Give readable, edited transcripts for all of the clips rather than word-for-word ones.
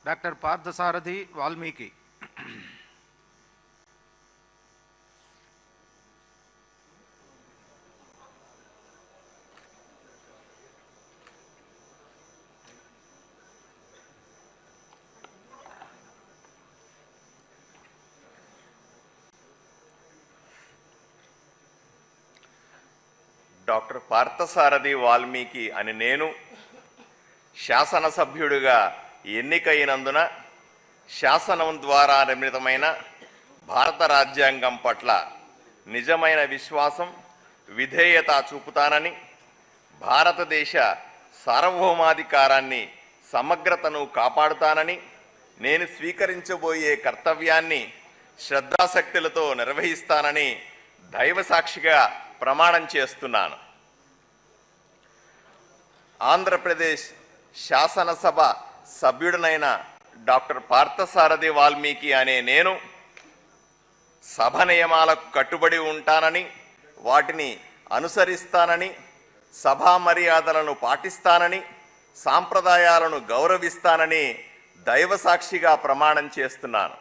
Doctor Parthasarathi Valmiki. Doctor Parthasarathi Valmiki అని నేను శాసనసభ్యుడిగా ఎన్నికైనందున శాసనం ద్వారా నిర్మితమైన భారత రాజ్యాంగం పట్ల నిజమైన విశ్వాసం, విధేయత చూపుతానని, భారతదేశ సార్వభౌమాధికారాన్ని, సమగ్రతను కాపాడుతానని, నేను స్వీకరించబోయే కర్తవ్యాన్ని శ్రద్ధాశక్తులతో నిర్వహిస్తానని దైవసాక్షిగా ప్రమాణం చేస్తున్నాను. ఆంధ్రప్రదేశ్ శాసనసభ సభ్యుడినైన డాక్టర్ పార్థసారథి వాల్మీకి అనే నేను సభ నియమాలకు కట్టుబడి ఉంటానని, వాటిని అనుసరిస్తానని, సభా మర్యాదలను పాటిస్తానని, సాంప్రదాయాలను గౌరవిస్తానని దైవసాక్షిగా ప్రమాణం చేస్తున్నాను.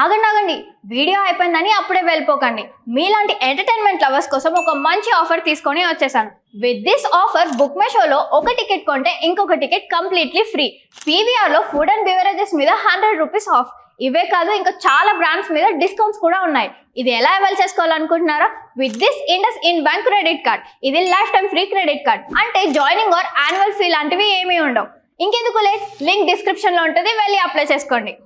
ఆగండి, వీడియో అయిపోయిందని అప్పుడే వెళ్ళిపోకండి. మీలాంటి ఎంటర్టైన్మెంట్ లవర్స్ కోసం ఒక మంచి ఆఫర్ తీసుకొని వచ్చేసాను. With this offer book my షోలో ఒక టికెట్ కొంటే ఇంకొక టికెట్ కంప్లీట్లీ ఫ్రీ. పీవీఆర్లో ఫుడ్ అండ్ బెవరేజెస్ మీద 100 రూపీస్ ఆఫ్. ఇవే కాదు, ఇంకా చాలా బ్రాండ్స్ మీద డిస్కౌంట్స్ కూడా ఉన్నాయి. ఇది ఎలా అవైల్ చేసుకోవాలనుకుంటున్నారా? With this IndusInd bank credit card. ఇది life time free credit card. అంటే జాయినింగ్ ఆర్ యాన్యువల్ ఫీ లాంటివి ఏమీ ఉండవు. ఇంకెందుకు లేట్, లింక్ డిస్క్రిప్షన్లో ఉంటుంది, వెళ్ళి అప్లై చేసుకోండి.